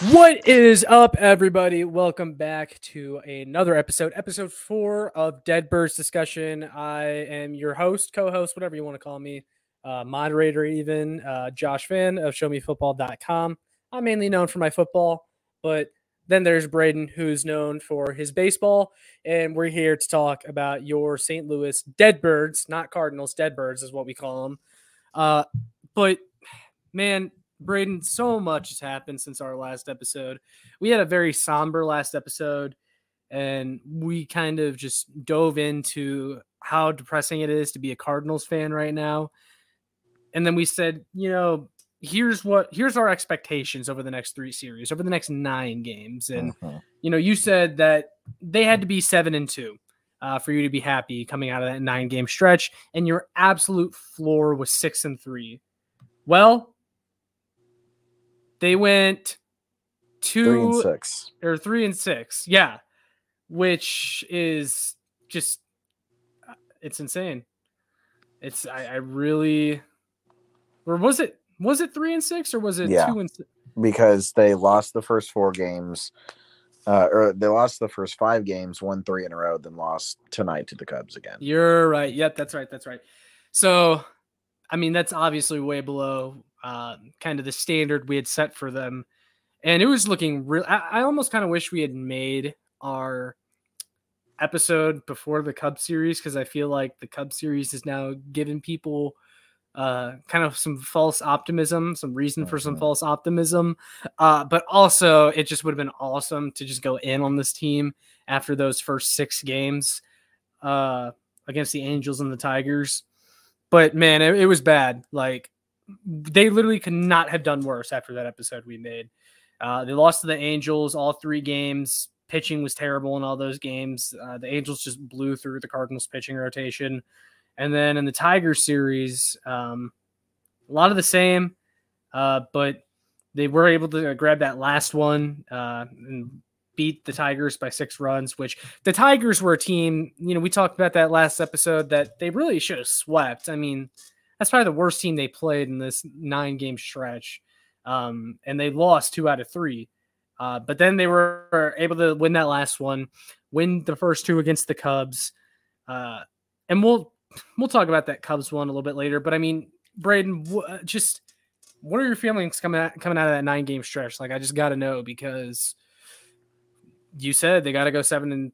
What is up, everybody? Welcome back to another episode 4 of DEADBIRDS Discussion. I am your host, co-host, whatever you want to call me, moderator even, Josh Finn of ShowMeFootball.com. I'm mainly known for my football, but then there's Braden, who's known for his baseball, and we're here to talk about your St. Louis Deadbirds, not Cardinals, Deadbirds is what we call them. But, man, Braden, so much has happened since our last episode. We had a very somber last episode, and we kind of just dove into how depressing it is to be a Cardinals fan right now. And then we said, here's our expectations over the next 3 series, over the next 9 games. And, you said that they had to be 7-2 for you to be happy coming out of that 9-game stretch. And your absolute floor was 6-3. Well, they went 3-6 or 3-6. Yeah. Which is just, it's insane. I really, or was it 3-6 or was it 2-6? Because they lost the first 4 games, or they lost the first 5 games, won 3 in a row, then lost tonight to the Cubs again. You're right. Yep. That's right. So, I mean, that's obviously way below kind of the standard we had set for them. And it was looking real. I almost kind of wish we had made our episode before the Cubs series, because I feel like the Cubs series is now giving people kind of some false optimism, some reason for some false optimism. But also, it just would have been awesome to just go in on this team after those first 6 games against the Angels and the Tigers. But, man, it was bad. Like, they literally could not have done worse after that episode we made. They lost to the Angels all 3 games. Pitching was terrible in all those games. The Angels just blew through the Cardinals pitching rotation. And then in the Tigers series, a lot of the same, but they were able to grab that last one and beat the Tigers by 6 runs, which the Tigers were a team, we talked about that last episode, that they really should have swept. I mean, that's probably the worst team they played in this 9-game stretch. And they lost 2 out of 3. But then they were able to win that last one, win the first 2 against the Cubs. And we'll talk about that Cubs one a little bit later. But I mean, Braden, just what are your feelings coming out of that 9-game stretch? Like, I just got to know, because you said they got to go 7-2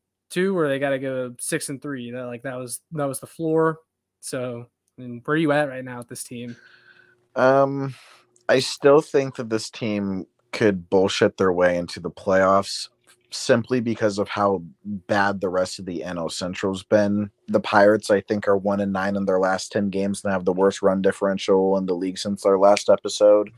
or they got to go 6-3. That was the floor. So, I mean, where are you at right now with this team? I still think that this team could bullshit their way into the playoffs simply because of how bad the rest of the NL Central's been. The Pirates, I think, are 1-9 in their last 10 games and have the worst run differential in the league since our last episode.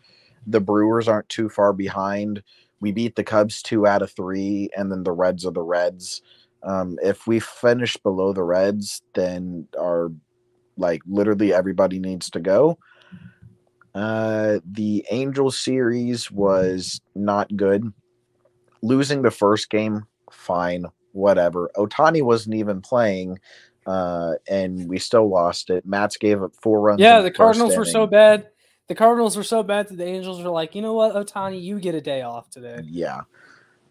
The Brewers aren't too far behind. We beat the Cubs 2 out of 3, and then the Reds are the Reds. If we finish below the Reds, then literally everybody needs to go. The Angels series was not good. Losing the first game, fine, whatever. Ohtani wasn't even playing, and we still lost it. Mats gave up 4 runs. Yeah, the Cardinals were so bad. The Cardinals were so bad that the Angels were like, you know what, Ohtani, you get a day off today. Yeah,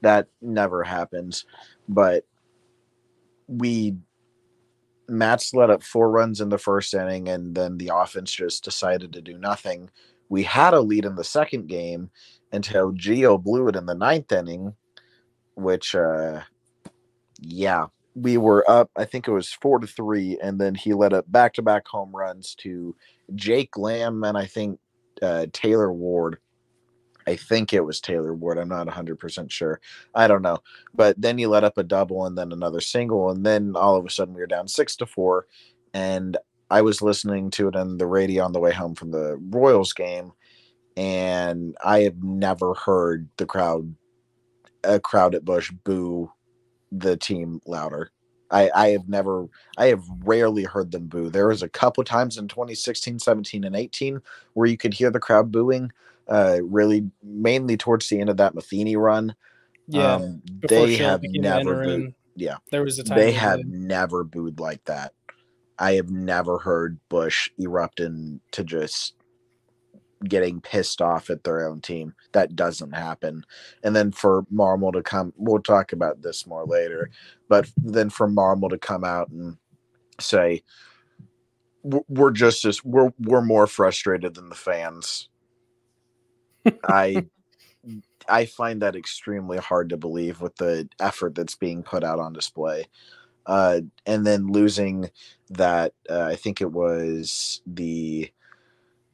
that never happens. But Mats let up 4 runs in the first inning, and then the offense just decided to do nothing. We had a lead in the second game until Gio blew it in the 9th inning, which, we were up, I think it was 4-3, and then he let up back-to-back home runs to Jake Lamb and I think Taylor Ward. I think it was Taylor Ward. I'm not 100% sure. I don't know. But then he let up a double and then another single, and then all of a sudden we were down 6-4, and I was listening to it on the radio on the way home from the Royals game, and I have never heard a crowd at Busch boo the team louder. I have rarely heard them boo. There was a couple times in 2016, 17, and 18 where you could hear the crowd booing, really mainly towards the end of that Matheny run. Yeah, they have never booed. Yeah, there was a time they have never booed like that. I have never heard Busch erupt into just getting pissed off at their own team. That doesn't happen. And then for Marmol to come, we'll talk about this more later, but then for Marmol to come out and say, we're just as we're more frustrated than the fans. I find that extremely hard to believe with the effort that's being put out on display. And then losing that, I think it was the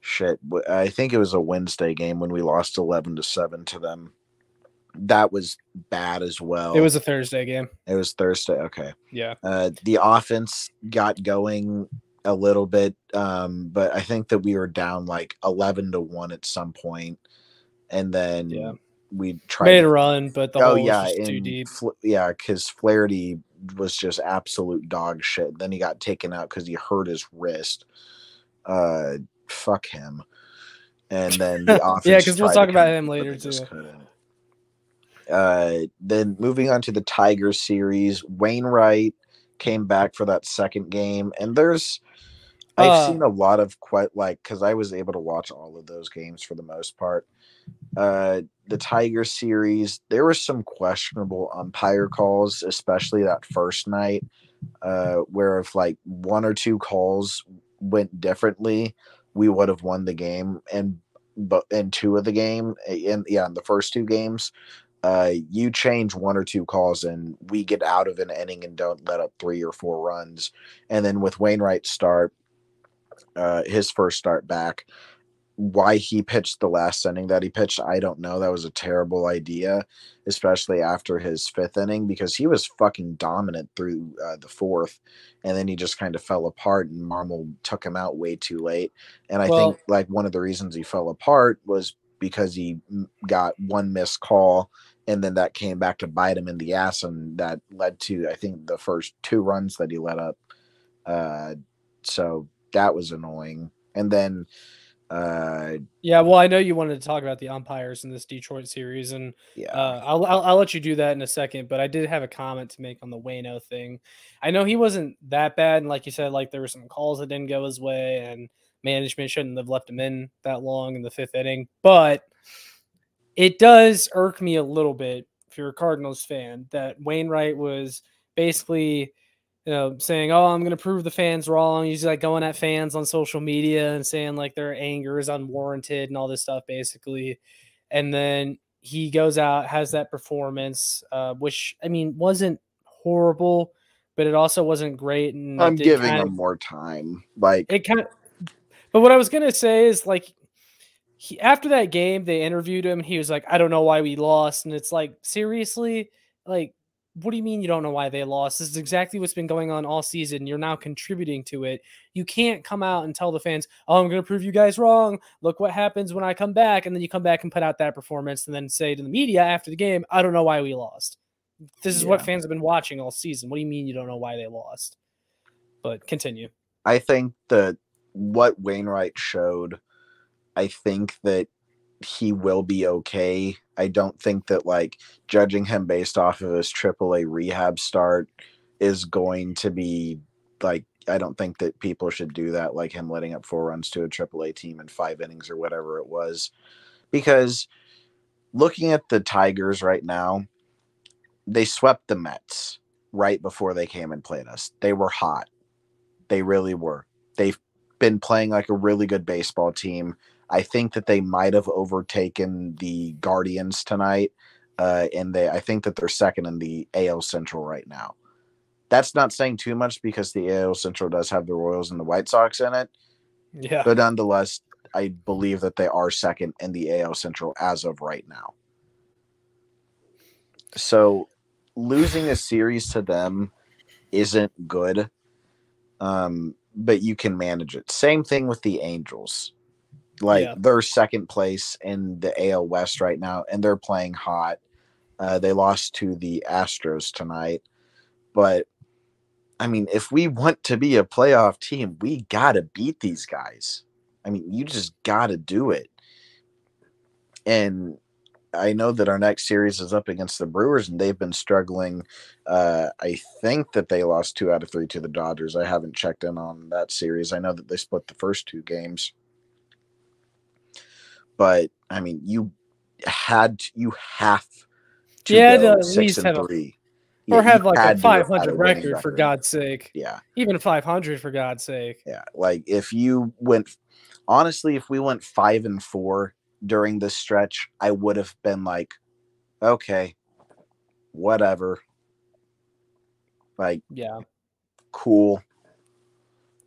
shit. I think it was a Wednesday game when we lost 11-7 to them. That was bad as well. It was a Thursday game. It was Thursday. Okay. Yeah. The offense got going a little bit, but I think that we were down like 11-1 at some point, and then we tried made a run, but the hole was just too deep. Because Flaherty was just absolute dog shit. Then he got taken out because he hurt his wrist. Fuck him. And then the offense. Yeah, because we'll talk about him later too. Then moving on to the Tigers series, Wainwright came back for that second game, and I've seen a lot of because I was able to watch all of those games for the most part. The Tigers series, there were some questionable umpire calls, especially that first night, where if like one or two calls went differently, we would have won the game. And in two of the game, in the first two games, you change one or two calls and we get out of an inning and don't let up 3 or 4 runs. And then with Wainwright's start, his first start back, why he pitched the last inning that he pitched, I don't know. That was a terrible idea, especially after his 5th inning, because he was fucking dominant through the 4th, and then he just kind of fell apart, and Marmol took him out way too late. And I think like one of the reasons he fell apart was because he got one missed call, and then that came back to bite him in the ass, and that led to, I think, the first 2 runs that he let up. So that was annoying. And then well, I know you wanted to talk about the umpires in this Detroit series, and I'll let you do that in a second, but I did have a comment to make on the Waino thing. I know he wasn't that bad, and like you said, like there were some calls that didn't go his way, and management shouldn't have left him in that long in the 5th inning, but it does irk me a little bit, if you're a Cardinals fan, that Wainwright was basically saying, "Oh, I'm going to prove the fans wrong." He's like going at fans on social media and saying like their anger is unwarranted and all this stuff, basically. And then he goes out, has that performance, which I mean wasn't horrible, but it also wasn't great. And I'm giving him more time. Like it kind of. But what I was going to say is like after that game, they interviewed him. And he was like, "I don't know why we lost," and it's like, seriously, like. What do you mean you don't know why they lost? This is exactly what's been going on all season. You're now contributing to it. You can't come out and tell the fans, "Oh, I'm going to prove you guys wrong. Look what happens when I come back." And then you come back and put out that performance and then say to the media after the game, "I don't know why we lost." This is what fans have been watching all season. What do you mean you don't know why they lost? But continue. I think that what Wainwright showed, I think that he will be okay. I don't think that like judging him based off of his AAA rehab start is going to be like, I don't think that people should do that, like him letting up 4 runs to a AAA team in 5 innings or whatever it was. Because looking at the Tigers right now, they swept the Mets right before they came and played us. They were hot. They really were. They've been playing like a really good baseball team. I think that they might have overtaken the Guardians tonight, and I think that they're second in the AL Central right now. That's not saying too much because the AL Central does have the Royals and the White Sox in it. Yeah. But nonetheless, I believe that they are second in the AL Central as of right now. So losing a series to them isn't good, but you can manage it. Same thing with the Angels. They're second place in the AL West right now, and they're playing hot. They lost to the Astros tonight. But, I mean, if we want to be a playoff team, we got to beat these guys. I mean, you just got to do it. And I know that our next series is up against the Brewers, and they've been struggling. I think that they lost 2 out of 3 to the Dodgers. I haven't checked in on that series. I know that they split the first 2 games. but I mean, you have to Yeah, to go at least have 6-3. or You have like a had to have had 500 a winning record for record. God's sake. Yeah. Even 500 for God's sake. Yeah. Like if you went, honestly, if we went 5-4 during this stretch, I would have been like, okay, whatever. Like, yeah, cool.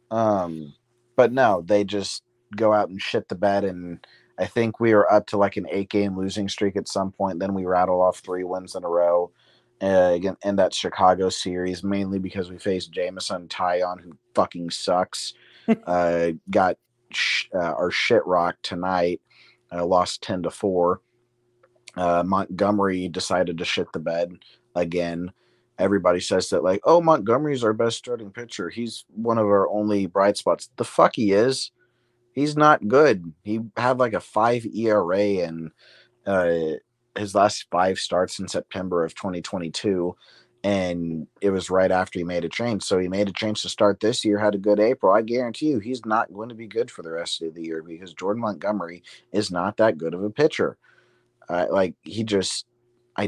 But no, they just go out and shit the bed, and I think we were up to like an 8-game losing streak at some point. Then we rattle off 3 wins in a row again in that Chicago series, mainly because we faced Jameson Tyon, who fucking sucks. Got our shit rocked tonight. Lost 10-4. Montgomery decided to shit the bed again. Everybody says that, like, oh, Montgomery's our best starting pitcher. He's one of our only bright spots. The fuck he is. He's not good. He had like a 5 ERA in his last 5 starts in September of 2022. And it was right after he made a change. So he made a change to start this year, had a good April. I guarantee you he's not going to be good for the rest of the year because Jordan Montgomery is not that good of a pitcher. I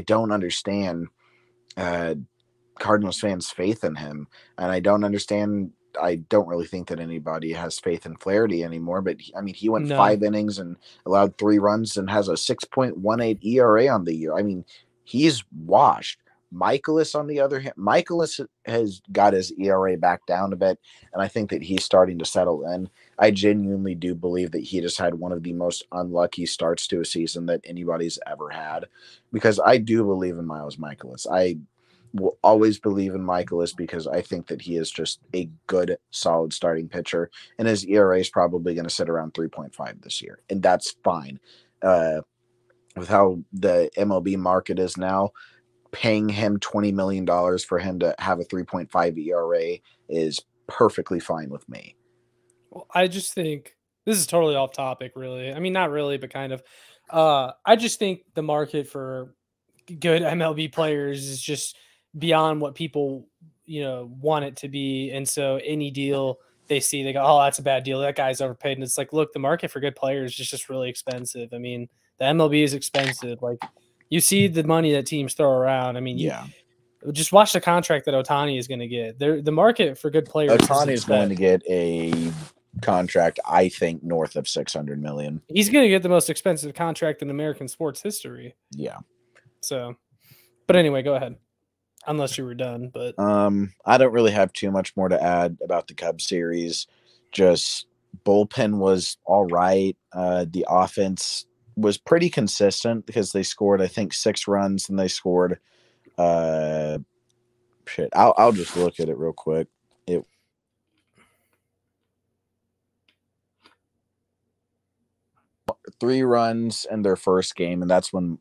don't understand Cardinals fans' faith in him, and I don't understand. I don't really think that anybody has faith in Flaherty anymore. But I mean, he went no. 5 innings and allowed 3 runs and has a 6.18 ERA on the year. I mean, he's washed. Michaelis, on the other hand, Michaelis has got his ERA back down a bit, and I think that he's starting to settle in. I genuinely do believe that he just had one of the most unlucky starts to a season that anybody's ever had, because I do believe in Miles Michaelis. I will always believe in Michaelis because I think that he is just a good, solid starting pitcher, and his ERA is probably going to sit around 3.5 this year, and that's fine. With how the MLB market is now, paying him $20 million for him to have a 3.5 ERA is perfectly fine with me. Well, I just think this is totally off topic, really. I mean, not really, but kind of. I just think the market for good MLB players is just beyond what people, want it to be. And so any deal they see, they go, oh, that's a bad deal. That guy's overpaid. And it's like, look, the market for good players is just really expensive. I mean, the MLB is expensive. Like, you see the money that teams throw around. I mean, Yeah. you just watch the contract that Ohtani is going to get. The market for good players. Ohtani is going to get a contract, I think, north of $600 million. He's going to get the most expensive contract in American sports history. Yeah. So, but anyway, go ahead. Unless you were done, but I don't really have too much more to add about the Cubs series. Just bullpen was all right. The offense was pretty consistent because they scored, I think, 6 runs, and they scored I'll just look at it real quick. It 3 runs in their first game, and that's when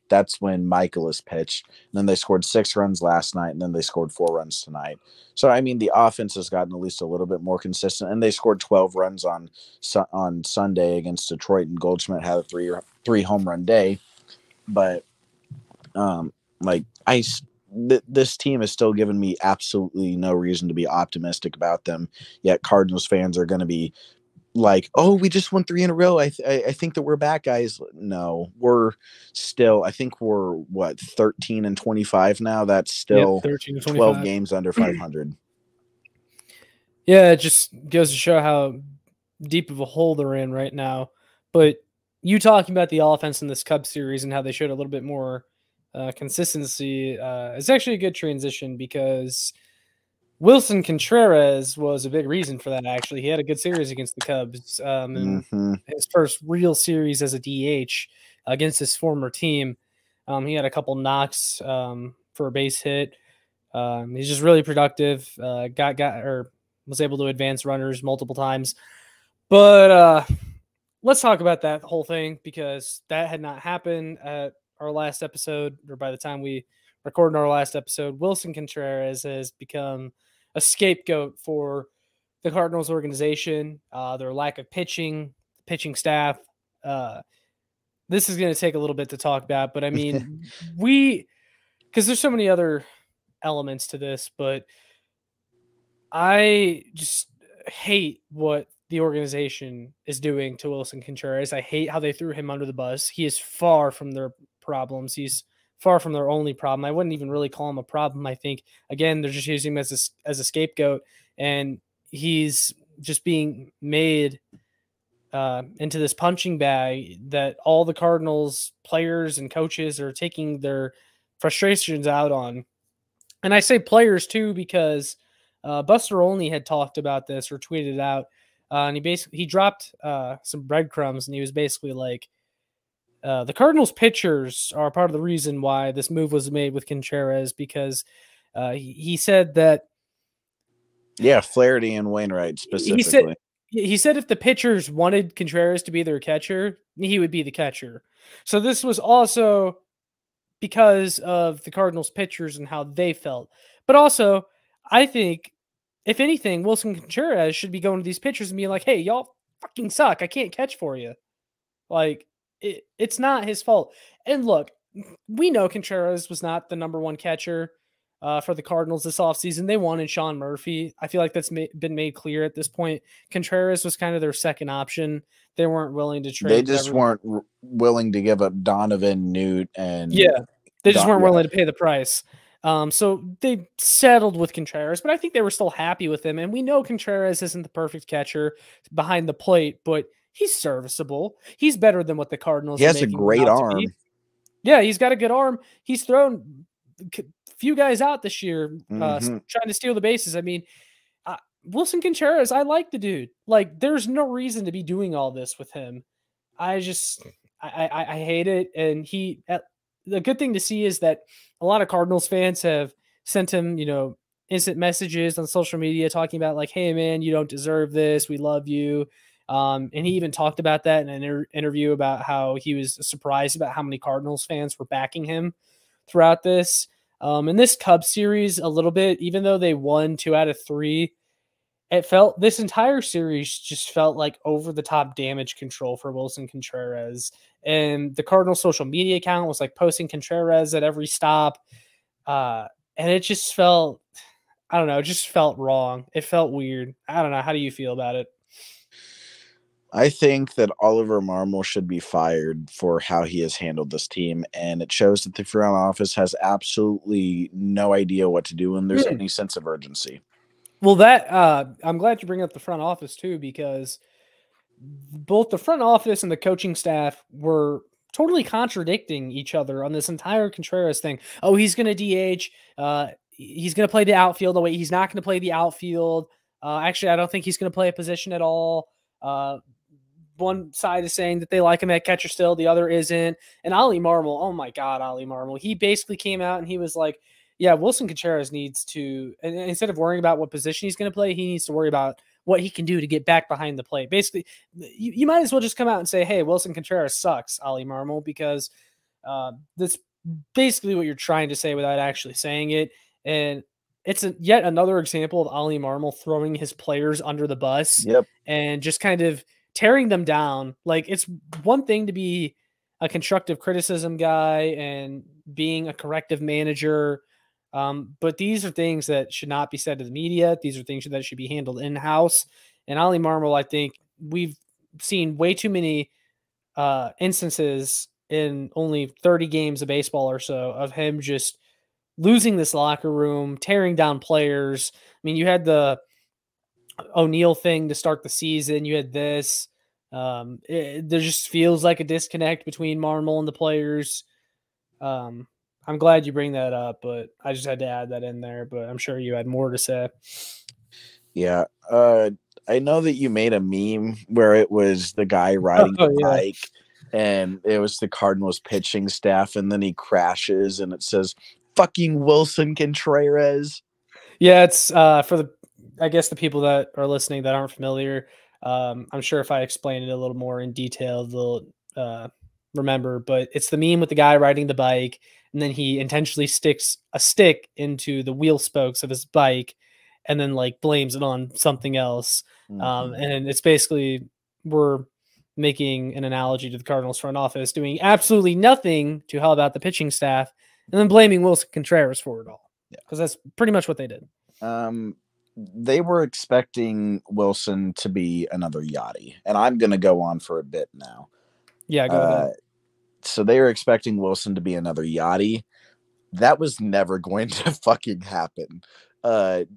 that's when Michaelis pitched. And then they scored 6 runs last night, and then they scored 4 runs tonight. So I mean, the offense has gotten at least a little bit more consistent, and they scored 12 runs on Sunday against Detroit, and Goldschmidt had a 3 home run day. But this team has still given me absolutely no reason to be optimistic about them. Yet Cardinals fans are going to be like, oh, we just won 3 in a row. I think that we're back, guys. No, we're still, I think we're 13-25 now. That's still 12 games under 500. Yeah, it just goes to show how deep of a hole they're in right now. But you talking about the offense in this Cubs series and how they showed a little bit more consistency is actually a good transition, because Wilson Contreras was a big reason for that. Actually, he had a good series against the Cubs in his first real series as a DH against his former team. He had a couple knocks for a base hit. He's just really productive. Was able to advance runners multiple times. But let's talk about that whole thing, because that had not happened at our last episode, or by the time we recorded our last episode. Wilson Contreras has become a scapegoat for the Cardinals organization, their lack of pitching staff. This is going to take a little bit to talk about, but I mean, because there's so many other elements to this, but I just hate what the organization is doing to Wilson Contreras. I hate how they threw him under the bus. He is far from their problems. He's far from their only problem. I wouldn't even really call him a problem. I think, again, they're just using him as a scapegoat, and he's just being made into this punching bag that all the Cardinals players and coaches are taking their frustrations out on. And I say players too, because Buster Olney had talked about this or tweeted it out. And he dropped some breadcrumbs, and he was basically like, the Cardinals pitchers are part of the reason why this move was made with Contreras, because he said that. Yeah, Flaherty and Wainwright specifically. He said if the pitchers wanted Contreras to be their catcher, he would be the catcher. So this was also because of the Cardinals pitchers and how they felt. But also, I think, if anything, Wilson Contreras should be going to these pitchers and being like, hey, y'all fucking suck. I can't catch for you. Like, it's not his fault. And look, we know Contreras was not the number one catcher for the Cardinals this offseason. They wanted Sean Murphy. I feel like that's been made clear at this point. Contreras was kind of their second option. They weren't willing to trade. They just weren't willing to give up Donovan, Newt, and they just weren't willing to pay the price. So they settled with Contreras, but I think they were still happy with him. And we know Contreras isn't the perfect catcher behind the plate, but he's serviceable. He's better than what the Cardinals. He has a great arm. Yeah, he's got a good arm. He's thrown a few guys out this year trying to steal the bases. I mean, Wilson Contreras, I like the dude. Like, there's no reason to be doing all this with him. I hate it. And the good thing to see is that a lot of Cardinals fans have sent him, instant messages on social media talking about like, hey man, you don't deserve this. We love you. And he even talked about that in an interview about how he was surprised about how many Cardinals fans were backing him throughout this. In this Cubs series a little bit, even though they won 2 out of 3, this entire series just felt like over the top damage control for Wilson Contreras. And the Cardinals social media account was like posting Contreras at every stop. And it just felt, I don't know, it just felt wrong. It felt weird. I don't know. How do you feel about it? I think that Oliver Marmol should be fired for how he has handled this team, and it shows that the front office has absolutely no idea what to do when there's any sense of urgency. Well, I'm glad you bring up the front office too, because both the front office and the coaching staff were totally contradicting each other on this entire Contreras thing. Oh, he's going to DH. He's going to play the outfield. Oh, wait, he's not going to play the outfield. Actually, I don't think he's going to play a position at all. One side is saying that they like him at catcher still. The other isn't. And Ollie Marmol, oh my God, Ollie Marmol. He basically came out and he was like, yeah, Wilson Contreras needs to, and instead of worrying about what position he's going to play, he needs to worry about what he can do to get back behind the plate. Basically, you might as well just come out and say, hey, Wilson Contreras sucks, Ollie Marmol, because that's basically what you're trying to say without actually saying it. And it's yet another example of Ollie Marmol throwing his players under the bus and just kind of tearing them down. Like, it's one thing to be a constructive criticism guy and being a corrective manager, but these are things that should not be said to the media. These are things that should be handled in-house. And Ollie Marmol, I think we've seen way too many instances in only 30 games of baseball or so of him just losing this locker room, tearing down players. I mean, you had the O'Neal thing to start the season. You had this. There just feels like a disconnect between Marmol and the players. I'm glad you bring that up, but I just had to add that in there. But I'm sure you had more to say. Yeah. I know that you made a meme where it was the guy riding the bike and it was the Cardinals pitching staff, and then he crashes and it says, fucking Wilson Contreras. Yeah, it's I guess the people that are listening that aren't familiar, I'm sure if I explain it a little more in detail, they'll remember. But it's the meme with the guy riding the bike, and then he intentionally sticks a stick into the wheel spokes of his bike, and then like blames it on something else. And it's basically, we're making an analogy to the Cardinals front office doing absolutely nothing to help out the pitching staff, and then blaming Wilson Contreras for it all. Yeah, because that's pretty much what they did. they were expecting Wilson to be another Yachty, and I'm going to go on for a bit now. Yeah, go ahead. So they were expecting Wilson to be another Yachty. That was never going to fucking happen. The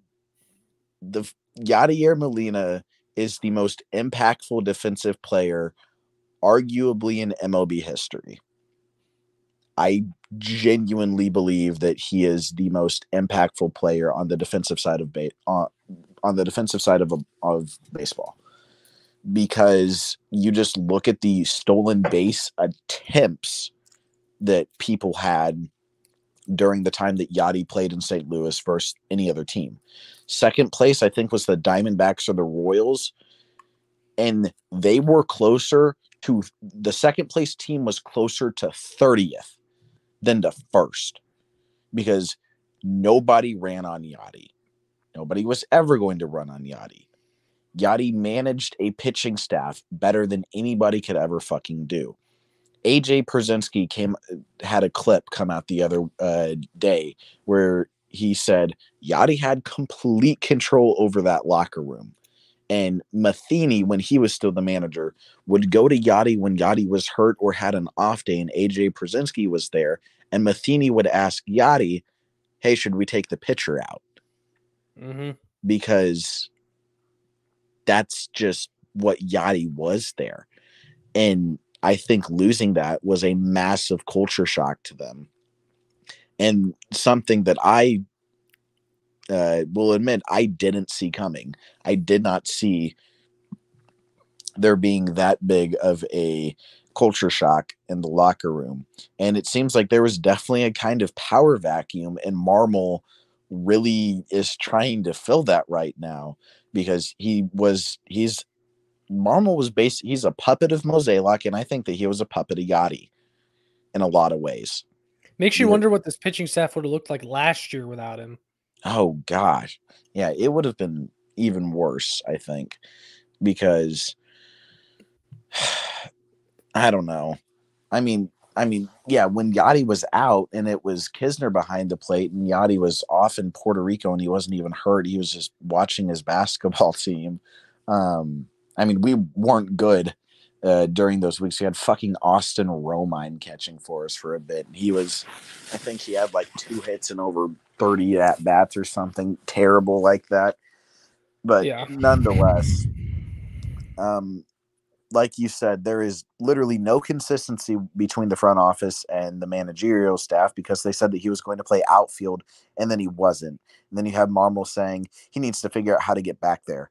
Yadier Molina is the most impactful defensive player, arguably in MLB history. I genuinely believe that he is the most impactful player on the defensive side of on the defensive side of baseball, because you just look at the stolen base attempts that people had during the time that Yachty played in St. Louis versus any other team. Second place, I think, was the Diamondbacks or the Royals, and they were closer to the second place team was closer to 30th than the first, because nobody ran on Yachty. Nobody was ever going to run on Yachty. Yachty managed a pitching staff better than anybody could ever fucking do. AJ Pierzynski had a clip come out the other day where he said Yachty had complete control over that locker room. And Matheny, when he was still the manager, would go to Yachty when Yachty was hurt or had an off day and AJ Pierzynski was there. And Matheny would ask Yachty, hey, should we take the pitcher out? Mm-hmm. Because that's just what Yachty was there. And I think losing that was a massive culture shock to them. And something that I will admit I didn't see coming. I did not see there being that big of a culture shock in the locker room. And it seems like there was definitely a kind of power vacuum, and Marmol really is trying to fill that right now, because Marmol was he's a puppet of Mozeliak, and I think that he was a puppet of Yachty in a lot of ways. Makes you wonder what this pitching staff would have looked like last year without him. Oh gosh. Yeah, it would have been even worse, I think, because I don't know. I mean, yeah, when Yachty was out and it was Kisner behind the plate and Yachty was off in Puerto Rico and he wasn't even hurt, he was just watching his basketball team. I mean, we weren't good during those weeks. We had fucking Austin Romine catching for us for a bit. I think he had like 2 hits and over 30 at bats or something terrible like that. But yeah, nonetheless, like you said, there is literally no consistency between the front office and the managerial staff, because they said that he was going to play outfield and then he wasn't. And then you have Marmol saying he needs to figure out how to get back there.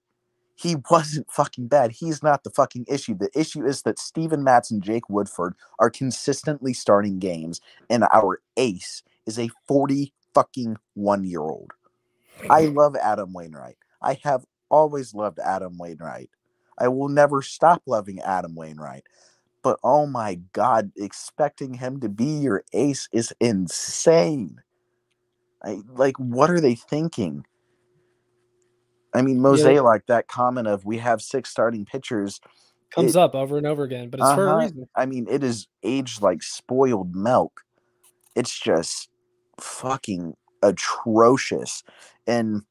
He wasn't fucking bad. He's not the fucking issue. The issue is that Steven Matz and Jake Woodford are consistently starting games, and our ace is a 40 fucking 1-year-old. I love Adam Wainwright. I have always loved Adam Wainwright. I will never stop loving Adam Wainwright. But oh my God, expecting him to be your ace is insane. What are they thinking? I mean, Mosaic, that comment of we have 6 starting pitchers comes up over and over again, but it's for a reason. I mean, it is aged like spoiled milk. It's just fucking atrocious. And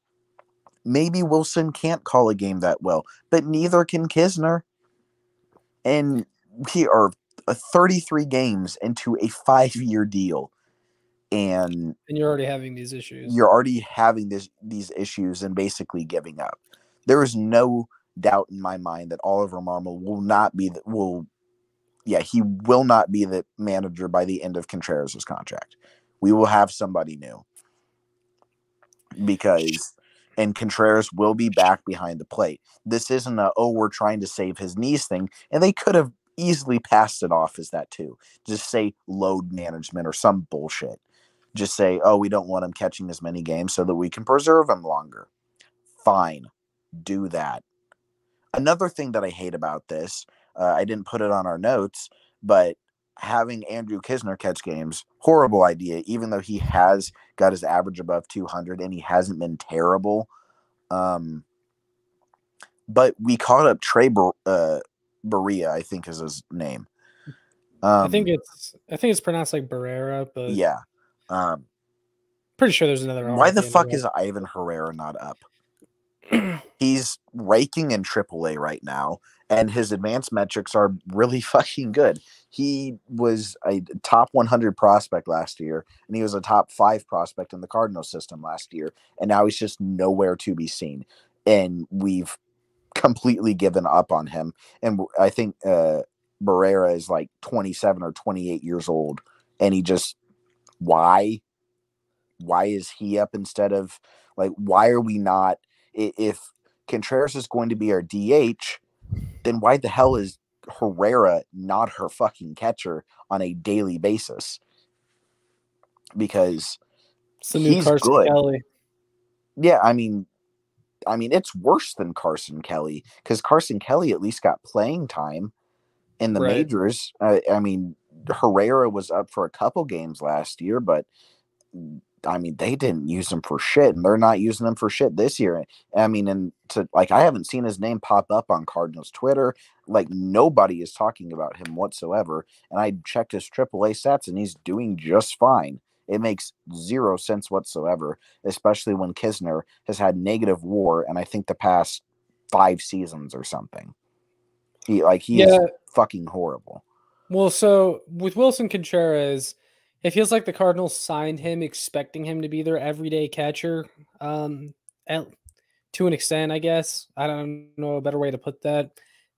maybe Wilson can't call a game that well, but neither can Kisner. And we are 33 games into a 5-year deal. And you're already having these issues. You're already having these issues and basically giving up. There is no doubt in my mind that Oliver Marmol he will not be the manager by the end of Contreras' contract. We will have somebody new. And Contreras will be back behind the plate. This isn't we're trying to save his knees thing. And they could have easily passed it off as that too. Just say load management or some bullshit. Just say, we don't want him catching as many games so that we can preserve him longer. Fine. Do that. Another thing that I hate about this, I didn't put it on our notes, but having Andrew Kisner catch games, horrible idea, even though he has got his average above 200 and he hasn't been terrible. But we caught up Trey Barria, I think is his name. I think it's pronounced like Barrera, but yeah. Pretty sure there's another. Why the fuck is Ivan Herrera not up? He's raking in AAA right now, and his advanced metrics are really fucking good. He was a top 100 prospect last year, and he was a top 5 prospect in the Cardinals system last year, and now he's just nowhere to be seen. And we've completely given up on him. And I think Barrera is like 27 or 28 years old, and he just why is he up instead of like why are we not if Contreras is going to be our DH, then why the hell is Herrera not her fucking catcher on a daily basis? Because It's the new he's Carson good. Kelly. Yeah, I mean it's worse than Carson Kelly because Carson Kelly at least got playing time in the majors. I mean, Herrera was up for a couple games last year, but I mean, they didn't use him for shit, and they're not using him for shit this year. I mean, and to like, I haven't seen his name pop up on Cardinals Twitter. Like, nobody is talking about him whatsoever. And I checked his AAA stats, and he's doing just fine. It makes zero sense whatsoever, especially when Kisner has had negative WAR, and I think the past 5 seasons or something. He is fucking horrible. Well, so with Wilson Contreras, it feels like the Cardinals signed him expecting him to be their everyday catcher, to an extent, I guess. I don't know a better way to put that.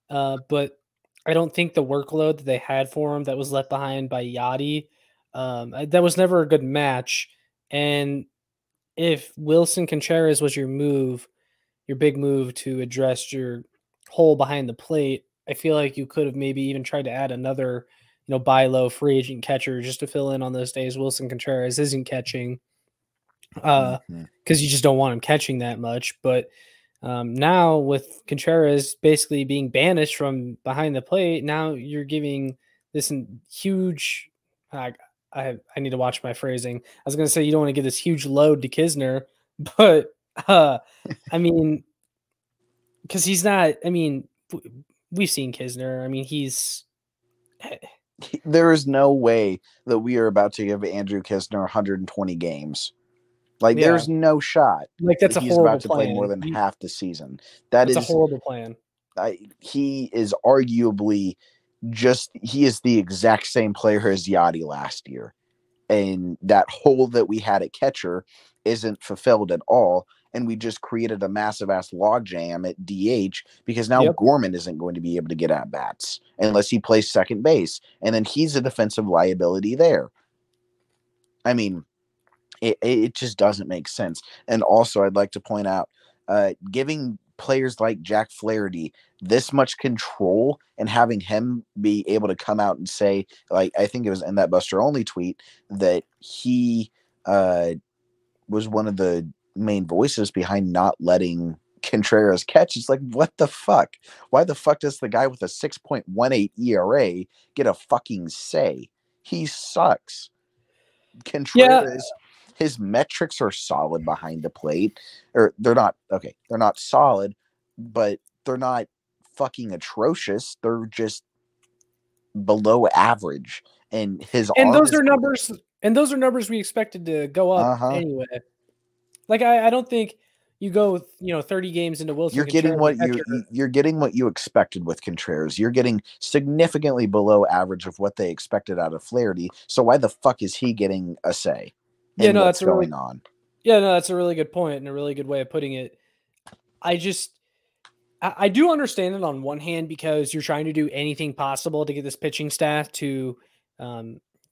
But I don't think the workload that they had for him that was left behind by Yachty, that was never a good match. And if Wilson Contreras was your big move to address your hole behind the plate, I feel like you could have maybe even tried to add another, buy low free agent catcher just to fill in on those days Wilson Contreras isn't catching, because you just don't want him catching that much. But now with Contreras basically being banished from behind the plate, now you're giving this huge. I need to watch my phrasing. I was going to say you don't want to give this huge load to Kisner, but I mean, because he's not. I mean, we've seen Kisner. I mean, there is no way that we are about to give Andrew Kisner 120 games. Like, there's no shot. Like, that's a he's horrible about to play more than half the season. That's a horrible plan. He is arguably he is the exact same player as Yachty last year. And that hole that we had at catcher isn't fulfilled at all. And we just created a massive ass logjam at DH because now Gorman isn't going to be able to get at bats unless he plays second base. And then he's a defensive liability there. I mean, it just doesn't make sense. And also, I'd like to point out, giving players like Jack Flaherty this much control and having him be able to come out and say, like, I think it was in that Buster Only tweet that he was one of the main voices behind not letting Contreras catch. It's like, what the fuck? Why the fuck does the guy with a 6.18 ERA get a fucking say? He sucks. Contreras, his metrics are solid behind the plate. Or they're not solid, but they're not fucking atrocious. They're just below average. And those are numbers we expected to go up anyway. Like, I don't think you go 30 games into Wilson. You're getting what you expected with Contreras. You're getting significantly below average of what they expected out of Flaherty. So why the fuck is he getting a say? That's going on. Yeah, no, that's a really good point and a really good way of putting it. I do understand it on one hand because you're trying to do anything possible to get this pitching staff to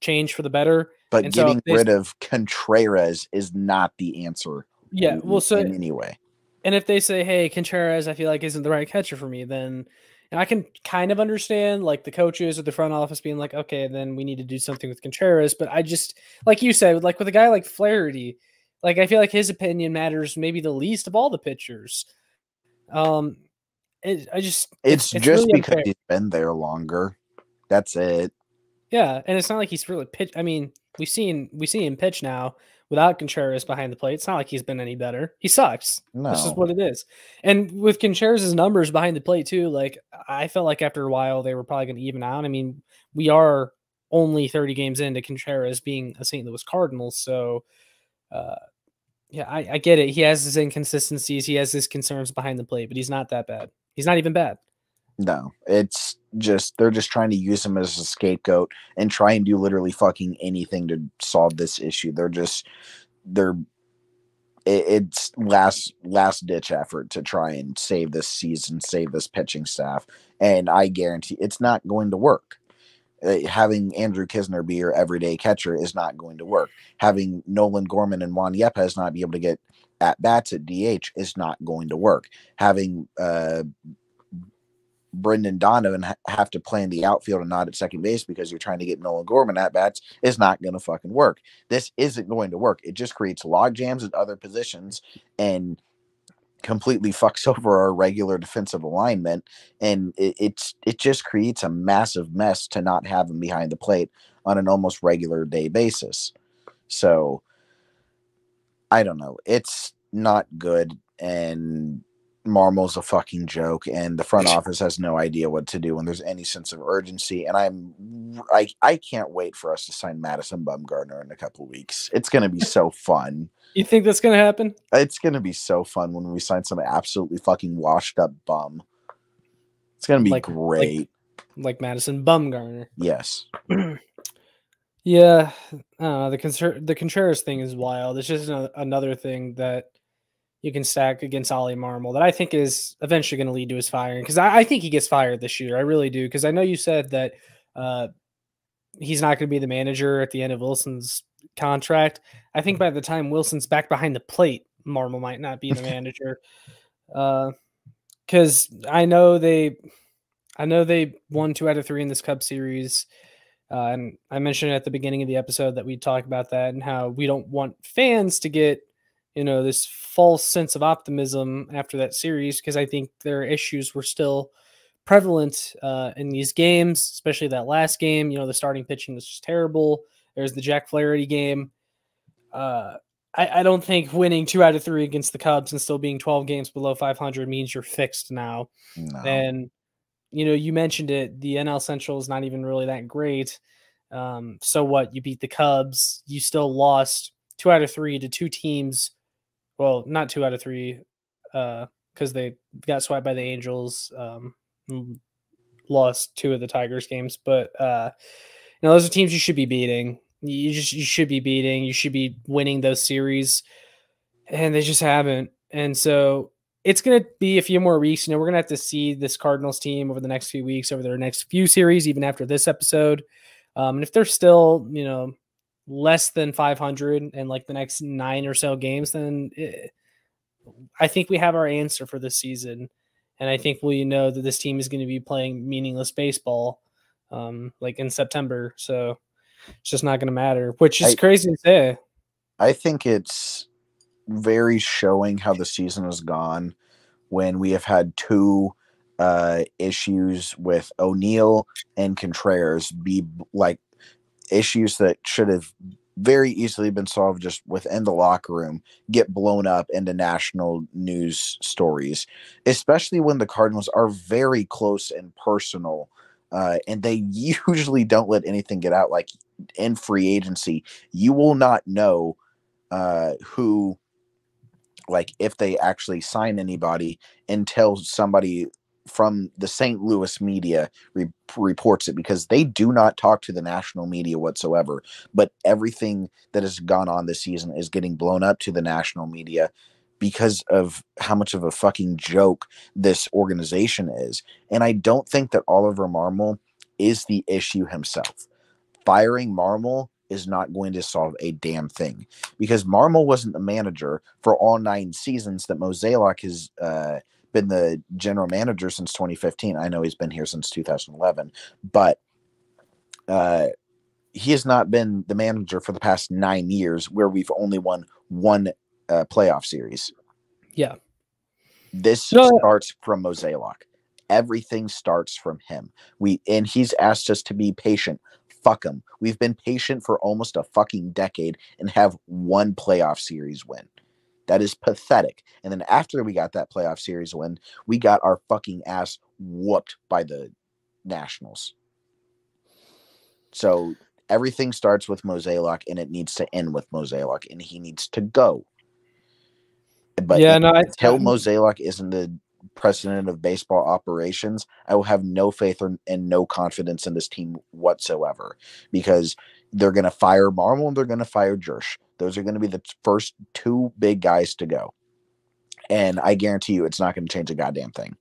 change for the better. But getting rid of Contreras is not the answer. Yeah, well, so in any way. And if they say, "Hey, Contreras, I feel like isn't the right catcher for me," then I can kind of understand like the coaches or the front office being like, "Okay, then we need to do something with Contreras." But I just, like you said, like with a guy like Flaherty, like I feel like his opinion matters maybe the least of all the pitchers. It's just really because unfair. He's been there longer. That's it. Yeah, and it's not like he's really pitch. I mean, we see him pitch now without Contreras behind the plate. It's not like he's been any better. He sucks. No. This is what it is. And with Contreras' numbers behind the plate too, like I felt like after a while they were probably going to even out. I mean, we are only 30 games into Contreras being a St. Louis Cardinals, so Yeah, I get it. He has his inconsistencies. He has his concerns behind the plate, but he's not that bad. He's not even bad. No, it's just they're just trying to use him as a scapegoat and try and do literally fucking anything to solve this issue. They're it's last ditch effort to try and save this season, save this pitching staff, and I guarantee it's not going to work. Having Andrew Kisner be your everyday catcher is not going to work. Having Nolan Gorman and Juan Yepes not be able to get at bats at DH is not going to work. Having Brendan Donovan have to play in the outfield and not at second base because you're trying to get Nolan Gorman at bats is not going to fucking work. This isn't going to work. It just creates log jams at other positions and completely fucks over our regular defensive alignment, and it just creates a massive mess to not have him behind the plate on an almost regular day basis. So I don't know. It's not good, and Marmol's a fucking joke, and the front office has no idea what to do when there's any sense of urgency. And I can't wait for us to sign Madison Bumgarner in a couple of weeks. It's going to be so fun. You think that's going to happen? It's going to be so fun when we sign some absolutely fucking washed up bum. It's going to be great. Like Madison Bumgarner. Yes. Yeah. The Contreras thing is wild. It's just another thing that you can stack against Ollie Marmol that I think is eventually going to lead to his firing. Because I think he gets fired this year. I really do. Because I know you said that he's not going to be the manager at the end of Wilson's contract. I think by the time Wilson's back behind the plate, Marmol might not be the manager. Because I know they won 2 out of 3 in this Cubs series. And I mentioned at the beginning of the episode that we talked about that and how we don't want fans to get, this false sense of optimism after that series, because I think their issues were still prevalent in these games, especially that last game. The starting pitching was just terrible. There's the Jack Flaherty game. I don't think winning 2 out of 3 against the Cubs and still being 12 games below 500 means you're fixed now. No. And, you mentioned it. The NL Central is not even really that great. So what? You beat the Cubs. You still lost 2 out of 3 to 2 teams. Well, not 2 out of 3 because they got swept by the Angels. Lost 2 of the Tigers games. But, those are teams you should be beating. You should be beating. You should be winning those series. And they just haven't. And so it's going to be a few more weeks. We're going to have to see this Cardinals team over the next few weeks, over their next few series, even after this episode. And if they're still, less than 500 in like the next 9 or so games, then I think we have our answer for this season. And I think we know that this team is going to be playing meaningless baseball like in September. So it's just not going to matter, which is crazy to say. I think it's very showing how the season has gone when we have had 2 issues with O'Neill and Contreras be like issues that should have very easily been solved just within the locker room, get blown up into national news stories, especially when the Cardinals are very close and personal. And they usually don't let anything get out. Like in free agency, you will not know who, like if they actually sign anybody until somebody from the St. Louis media reports it, because they do not talk to the national media whatsoever. But everything that has gone on this season is getting blown up to the national media because of how much of a fucking joke this organization is. And I don't think that Oliver Marmol is the issue himself. Firing Marmol is not going to solve a damn thing, because Marmol wasn't the manager for all 9 seasons that Mozeliak has been the general manager since 2015. I know he's been here since 2011, but he has not been the manager for the past 9 years where we've only won 1 playoff series. Yeah. This starts from Mozeliak. Everything starts from him. And he's asked us to be patient. Fuck him. We've been patient for almost a fucking decade and have 1 playoff series win. That is pathetic. And then after we got that playoff series win, we got our fucking ass whooped by the Nationals. So everything starts with Mozeliak, and it needs to end with Mozeliak, and he needs to go. But Yeah, no, until Mozeliak isn't the president of baseball operations, I will have no faith and no confidence in this team whatsoever, because they're going to fire Marmol and they're going to fire Jersh. Those are going to be the first two big guys to go. And I guarantee you it's not going to change a goddamn thing.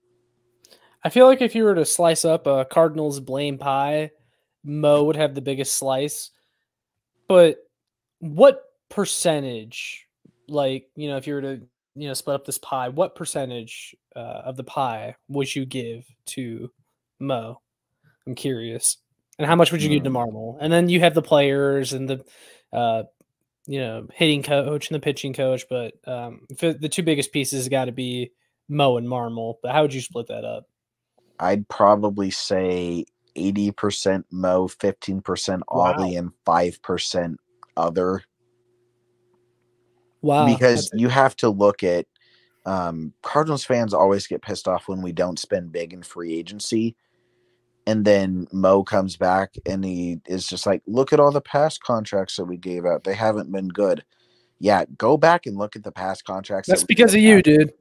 I feel like if you were to slice up a Cardinals blame pie, Mo would have the biggest slice. But what percentage, like, if you were to, split up this pie, what percentage of the pie would you give to Mo? I'm curious. And how much would you give to Marmol? And then you have the players and the, hitting coach and the pitching coach. But the two biggest pieces got to be Mo and Marmol. But how would you split that up? I'd probably say 80% Mo, 15% Ollie, and 5% other. Wow. Because you have to look at Cardinals fans always get pissed off when we don't spend big in free agency. And then Mo comes back and he is just like, look at all the past contracts that we gave out. They haven't been good. Yeah, go back and look at the past contracts. That's because of you, dude.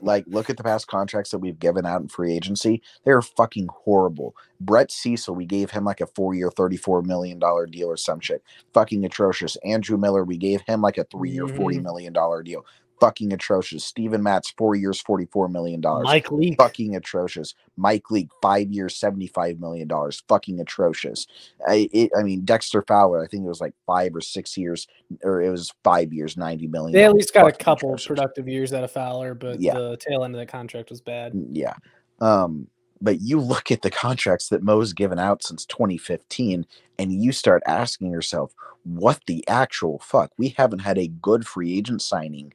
Like, look at the past contracts that we've given out in free agency. They're fucking horrible. Brett Cecil, we gave him like a 4-year, $34 million deal or some shit. Fucking atrocious. Andrew Miller, we gave him like a 3-year, $40 million deal. Fucking atrocious. Steven Matz, 4 years, $44 million. Mike Leake. Fucking atrocious. Mike Leake, 5 years, $75 million. Fucking atrocious. I mean, Dexter Fowler, I think it was like 5 or 6 years, or it was 5 years, $90 million. They at least got a couple productive years out of Fowler, but the tail end of the contract was bad. Yeah. But you look at the contracts that Mo's given out since 2015, and you start asking yourself, what the actual fuck? We haven't had a good free agent signing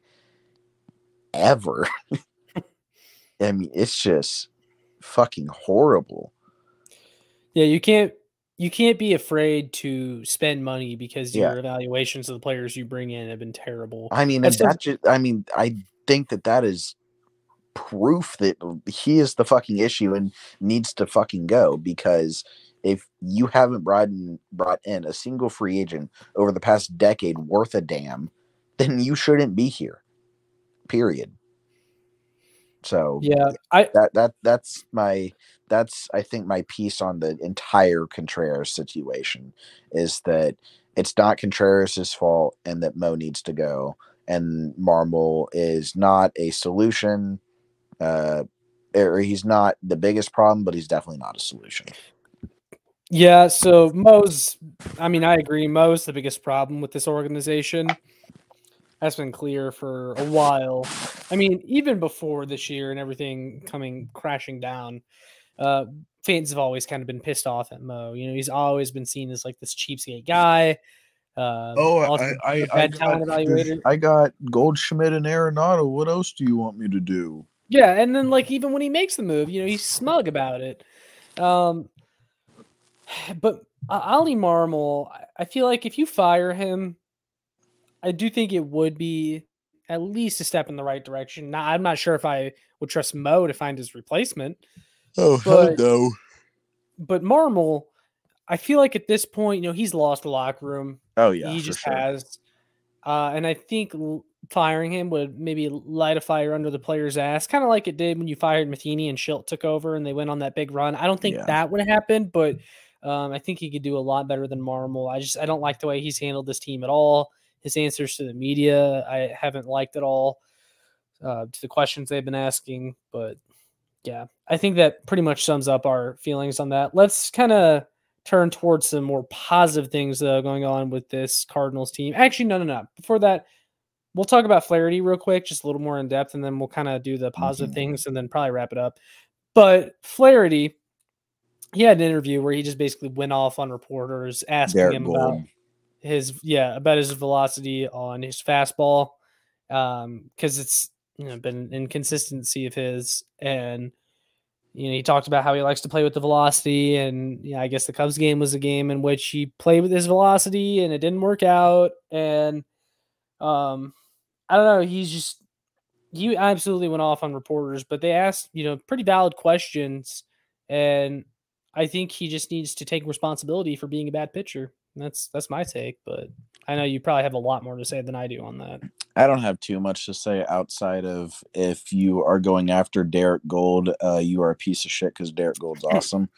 ever. I mean, it's just fucking horrible. Yeah, you can't be afraid to spend money because your evaluations of the players you bring in have been terrible. I mean, I think that is proof that he is the fucking issue and needs to fucking go, because if you haven't brought in a single free agent over the past decade worth a damn, then you shouldn't be here. Period. So yeah, that's I think my piece on the entire Contreras situation is that it's not Contreras' fault and that Mo needs to go, and Marmol is not a solution. Or he's not the biggest problem, but he's definitely not a solution. Yeah, so I agree. Mo's the biggest problem with this organization. That's been clear for a while. I mean, even before this year and everything coming crashing down, fans have always kind of been pissed off at Mo. He's always been seen as like this cheapskate guy. I got Goldschmidt and Arenado. What else do you want me to do? Yeah, and then like even when he makes the move, he's smug about it. But Ollie Marmol, I feel like if you fire him, I do think it would be at least a step in the right direction. Now, I'm not sure if I would trust Mo to find his replacement. Oh, hell no. But Marmol, I feel like at this point, he's lost the locker room. Oh, yeah, he just has. And I think firing him would maybe light a fire under the player's ass, kind of like it did when you fired Matheny and Schilt took over and they went on that big run. I don't think that would have happened, but I think he could do a lot better than Marmol. I don't like the way he's handled this team at all. His answers to the media, I haven't liked at all, to the questions they've been asking. But yeah, I think that pretty much sums up our feelings on that. Let's kind of turn towards some more positive things going on with this Cardinals team. Actually, no. Before that, we'll talk about Flaherty real quick, just a little more in depth, and then we'll kind of do the positive things and then probably wrap it up. But Flaherty, he had an interview where he just basically went off on reporters asking him about his velocity on his fastball, because it's been an inconsistency of his, and he talked about how he likes to play with the velocity, and I guess the Cubs game was a game in which he played with his velocity and it didn't work out, and I don't know, he absolutely went off on reporters, but they asked pretty valid questions, and I think he just needs to take responsibility for being a bad pitcher. That's my take, but I know you probably have a lot more to say than I do on that. I don't have too much to say outside of if you are going after Derek Gold, you are a piece of shit because Derek Gold's awesome.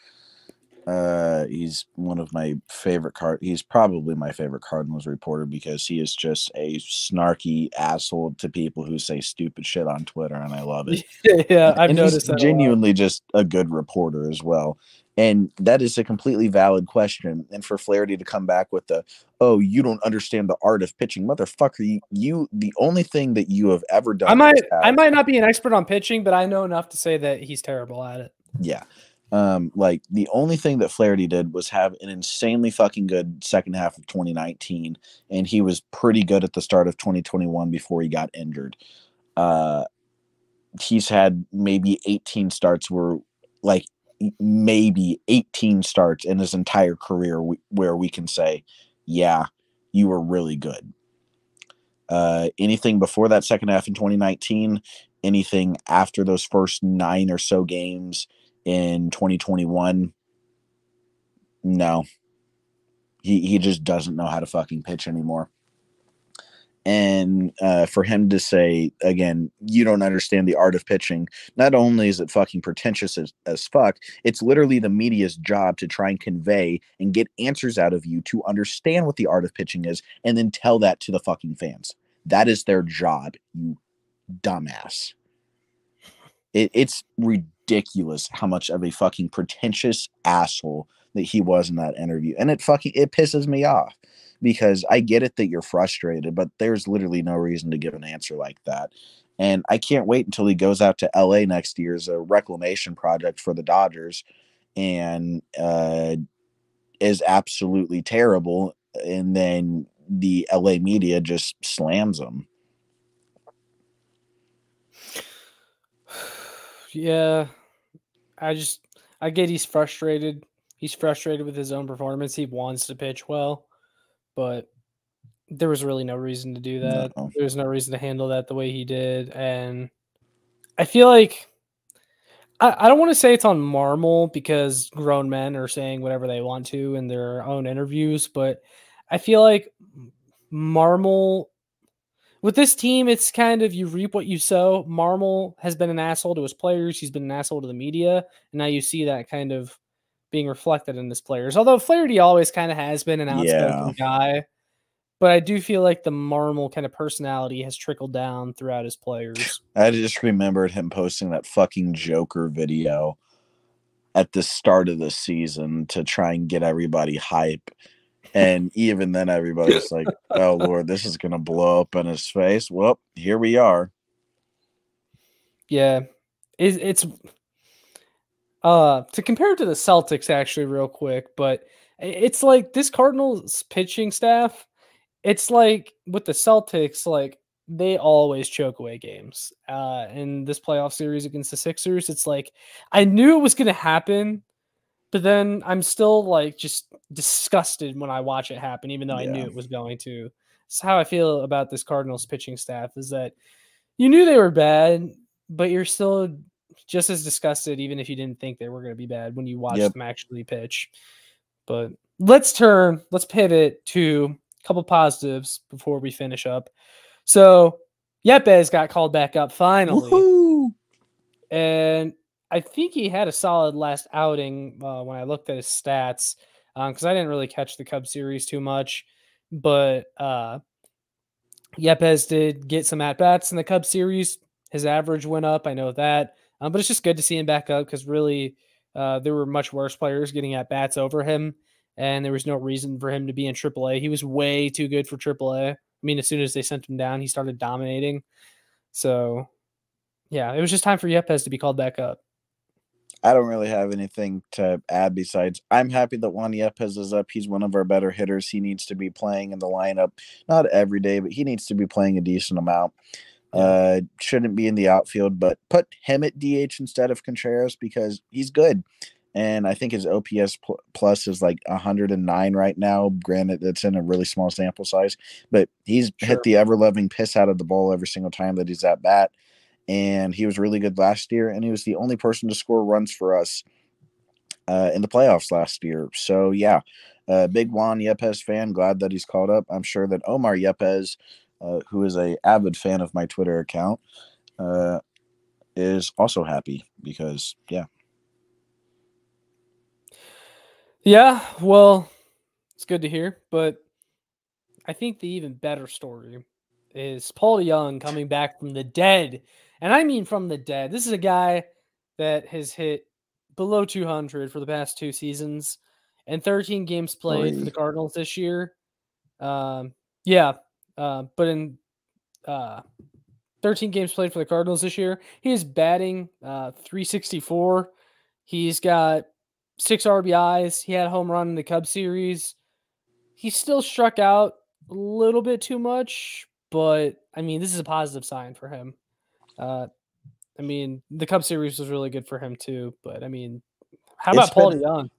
He's one of my favorite he's probably my favorite Cardinals reporter because he is just a snarky asshole to people who say stupid shit on Twitter, and I love it. Yeah, I've and noticed he's that genuinely just a good reporter as well. And that is a completely valid question. And for Flaherty to come back with the, oh, you don't understand the art of pitching, motherfucker, you the only thing that you have ever done. I might not be an expert on pitching, but I know enough to say that he's terrible at it. Yeah. Like the only thing that Flaherty did was have an insanely fucking good second half of 2019, and he was pretty good at the start of 2021 before he got injured. He's had maybe 18 starts maybe 18 starts in his entire career where we can say, yeah, you were really good. Anything before that second half in 2019, anything after those first 9 or so games in 2021, no. He just doesn't know how to fucking pitch anymore. And for him to say, again, you don't understand the art of pitching, not only is it fucking pretentious as fuck, it's literally the media's job to try and convey and get answers out of you to understand what the art of pitching is and then tell that to the fucking fans. That is their job, you dumbass. It's ridiculous how much of a fucking pretentious asshole that he was in that interview. And it pisses me off. Because I get it that you're frustrated, but there's literally no reason to give an answer like that. And I can't wait until he goes out to LA next year as a reclamation project for the Dodgers and is absolutely terrible. And then the LA media just slams him. Yeah, I get he's frustrated. He's frustrated with his own performance. He wants to pitch well. But there was really no reason to do that. No. There was no reason to handle that the way he did. And I feel like I don't want to say it's on Marmol because grown men are saying whatever they want to in their own interviews, but I feel like Marmol with this team, it's kind of you reap what you sow. Marmol has been an asshole to his players. He's been an asshole to the media. And now you see that kind of being reflected in his players. Although Flaherty always kind of has been an outspoken guy. But I do feel like the Marmol kind of personality has trickled down throughout his players. I just remembered him posting that fucking Joker video at the start of the season to try and get everybody hype. And even then everybody's like, oh, Lord, this is going to blow up in his face. Well, here we are. Yeah. It's to compare it to the Celtics actually real quick, but it's like this Cardinals pitching staff, it's like with the Celtics, like they always choke away games. In this playoff series against the Sixers, it's like I knew it was going to happen, but then I'm still like just disgusted when I watch it happen, even though I knew it was going to. That's how I feel about this Cardinals pitching staff is that you knew they were bad, but you're still just as disgusted, even if you didn't think they were going to be bad when you watched them actually pitch. But let's pivot to a couple positives before we finish up. So Yepes got called back up finally. Woohoo! And I think he had a solid last outing when I looked at his stats because I didn't really catch the Cubs series too much. But Yepes did get some at-bats in the Cubs series. His average went up. I know that. But it's just good to see him back up because really there were much worse players getting at-bats over him. And there was no reason for him to be in AAA. He was way too good for AAA. I mean, as soon as they sent him down, he started dominating. So, yeah, it was just time for Yepes to be called back up. I don't really have anything to add besides I'm happy that Juan Yepes is up. He's one of our better hitters. He needs to be playing in the lineup, not every day, but he needs to be playing a decent amount. Shouldn't be in the outfield, but put him at DH instead of Contreras because he's good. And I think his OPS plus is like 109 right now. Granted, it's in a really small sample size, but he's hit the ever-loving piss out of the ball every single time that he's at bat. And he was really good last year, and he was the only person to score runs for us in the playoffs last year. So, yeah, Big Juan Yepes fan. Glad that he's called up. I'm sure that Omar Yepes, who is a avid fan of my Twitter account, is also happy because, yeah. Yeah, well, it's good to hear, but I think the even better story is Paul Young coming back from the dead. And I mean from the dead. This is a guy that has hit below 200 for the past 2 seasons and 13 games played for the Cardinals this year. But in 13 games played for the Cardinals this year, he is batting 364. He's got 6 RBIs. He had a home run in the Cubs series. He still struck out a little bit too much, but I mean, this is a positive sign for him. I mean, the Cubs series was really good for him too, but I mean, how about Paul Young?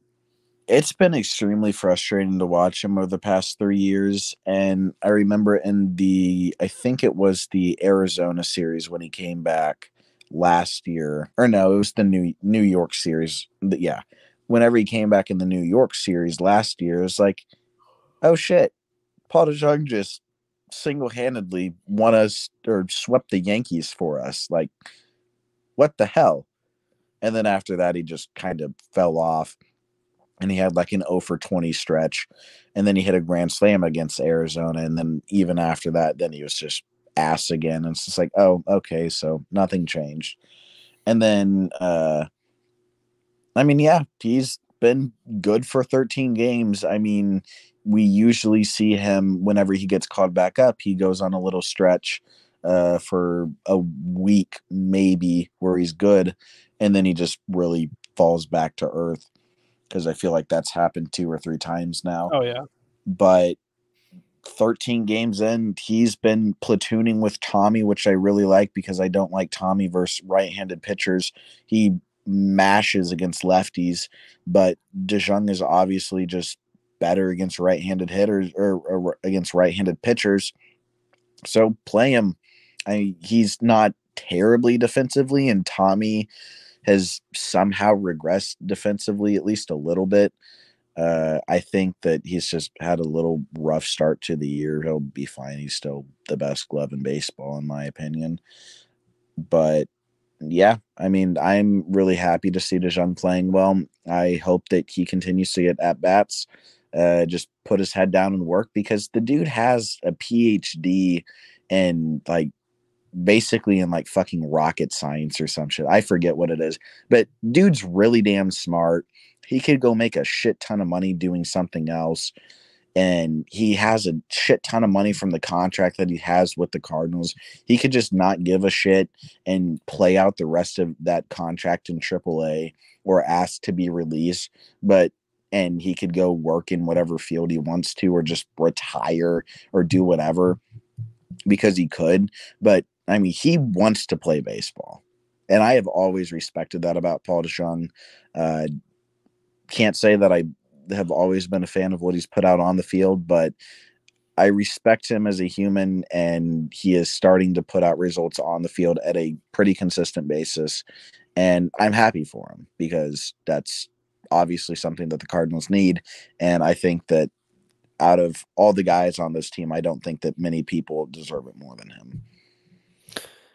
It's been extremely frustrating to watch him over the past 3 years. And I remember I think it was the Arizona series when he came back last year, or no, it was the New York series. Yeah. Whenever he came back in the New York series last year, it was like, oh shit, Paul DeJong just single-handedly won us or swept the Yankees for us. Like, what the hell? And then after that, he just kind of fell off. And he had like an 0 for 20 stretch. And then he hit a grand slam against Arizona. And then even after that, then he was just ass again. And it's just like, oh, okay, so nothing changed. And then, I mean, yeah, he's been good for 13 games. I mean, we usually see him whenever he gets called back up, he goes on a little stretch for a week, maybe, where he's good. And then he just really falls back to earth. Because I feel like that's happened 2 or 3 times now. Oh, yeah. But 13 games in, he's been platooning with Tommy, which I really like because I don't like Tommy versus right-handed pitchers. He mashes against lefties, but DeJong is obviously just better against right-handed hitters or against right-handed pitchers. So play him. He's not terribly defensively, and Tommy has somehow regressed defensively at least a little bit. I think that he's just had a little rough start to the year. He'll be fine. He's still the best glove in baseball, in my opinion. But yeah, I mean, I'm really happy to see DeJong playing well. I hope that he continues to get at bats. Just put his head down and work because the dude has a PhD in basically in fucking rocket science or some shit. I forget what it is, but dude's really damn smart. He could go make a shit ton of money doing something else. And he has a shit ton of money from the contract that he has with the Cardinals. He could just not give a shit and play out the rest of that contract in AAA or ask to be released. And he could go work in whatever field he wants to, or just retire or do whatever because he could. But I mean, he wants to play baseball. And I have always respected that about Paul DeJong. Can't say that I have always been a fan of what he's put out on the field, but I respect him as a human, and he is starting to put out results on the field at a pretty consistent basis. And I'm happy for him because that's obviously something that the Cardinals need. And I think that out of all the guys on this team, I don't think that many people deserve it more than him.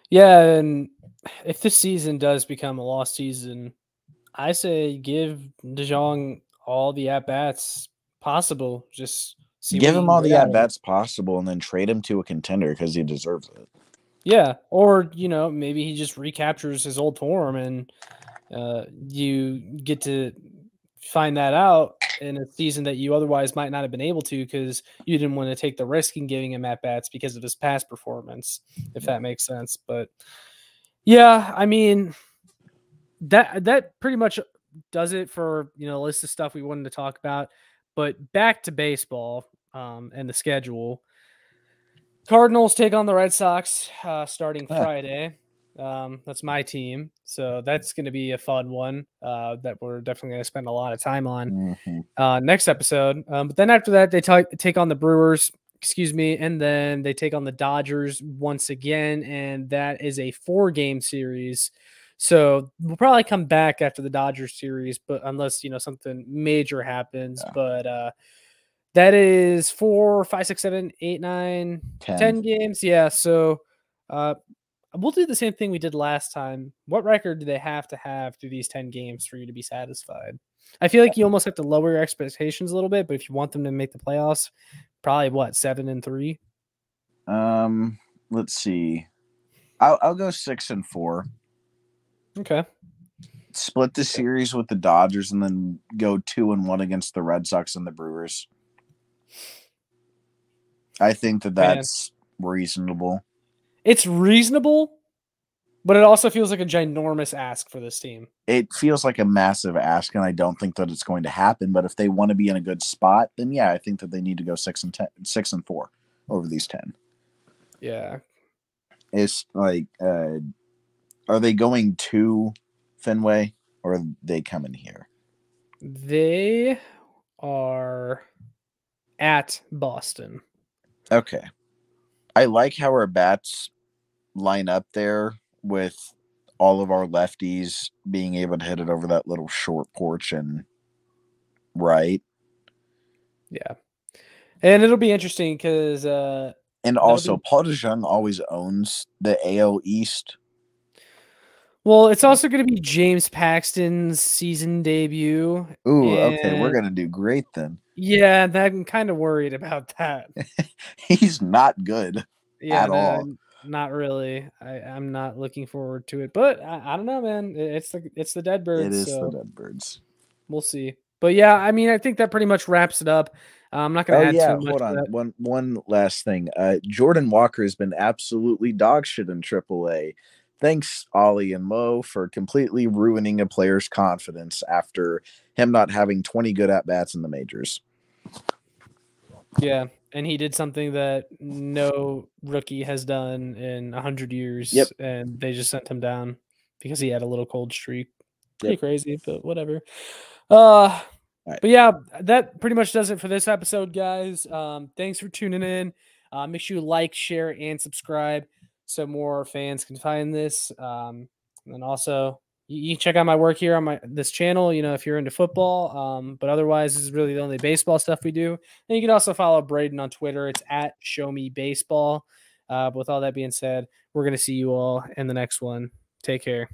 Yeah, and if this season does become a lost season, I say give DeJong all the at-bats possible. Just give him all the at-bats possible and then trade him to a contender because he deserves it. Yeah, or, maybe he just recaptures his old form and you get to find that out in a season that you otherwise might not have been able to because you didn't want to take the risk in giving him at-bats because of his past performance, if that makes sense. But yeah, I mean, that pretty much does it for, a list of stuff we wanted to talk about. But back to baseball and the schedule. Cardinals take on the Red Sox starting Friday. That's my team. So that's going to be a fun one that we're definitely going to spend a lot of time on next episode. But then after that, they take on the Brewers, and then they take on the Dodgers once again. And that is a 4-game series. So we'll probably come back after the Dodgers series, but unless, something major happens. Yeah. But That is 4, 5, 6, 7, 8, 9, 10 games. Yeah. So we'll do the same thing we did last time. What record do they have to have through these 10 games for you to be satisfied? I feel like you almost have to lower your expectations a little bit, but if you want them to make the playoffs, probably what, 7-3? Let's see. I'll go 6-4. Okay. Split the series with the Dodgers and then go 2-1 against the Red Sox and the Brewers. I think that's reasonable. It's reasonable, but it also feels like a ginormous ask for this team. It feels like a massive ask, and I don't think that it's going to happen. But if they want to be in a good spot, then yeah, I think that they need to go 6-4 over these 10. Yeah. It's like, are they going to Fenway or are they coming here? They are at Boston. Okay. I like how our bats line up there with all of our lefties being able to hit it over that little short porch and right. Yeah. And it'll be interesting because and also Paul DeJong always owns the AL East. Well, it's also going to be James Paxton's season debut. Ooh, okay, we're going to do great then. Yeah, I'm kind of worried about that. He's not good at all. Not really. I'm not looking forward to it, but I don't know, man. It's the DeadBirds. It is the DeadBirds. We'll see. But yeah, I mean, I think that pretty much wraps it up. I'm not going to add too much. Hold on. One last thing. Jordan Walker has been absolutely dog shit in AAA. Thanks, Ollie and Mo, for completely ruining a player's confidence after him not having 20 good at-bats in the majors. Yeah, and he did something that no rookie has done in 100 years, and they just sent him down because he had a little cold streak. Pretty crazy, but whatever. But yeah, that pretty much does it for this episode, guys. Thanks for tuning in. Make sure you like, share, and subscribe so more fans can find this. And also, you can check out my work here on this channel, you know, if you're into football. But otherwise, this is really the only baseball stuff we do. And you can also follow Braden on Twitter. It's at ShowMeBaseball. But with all that being said, we're going to see you all in the next one. Take care.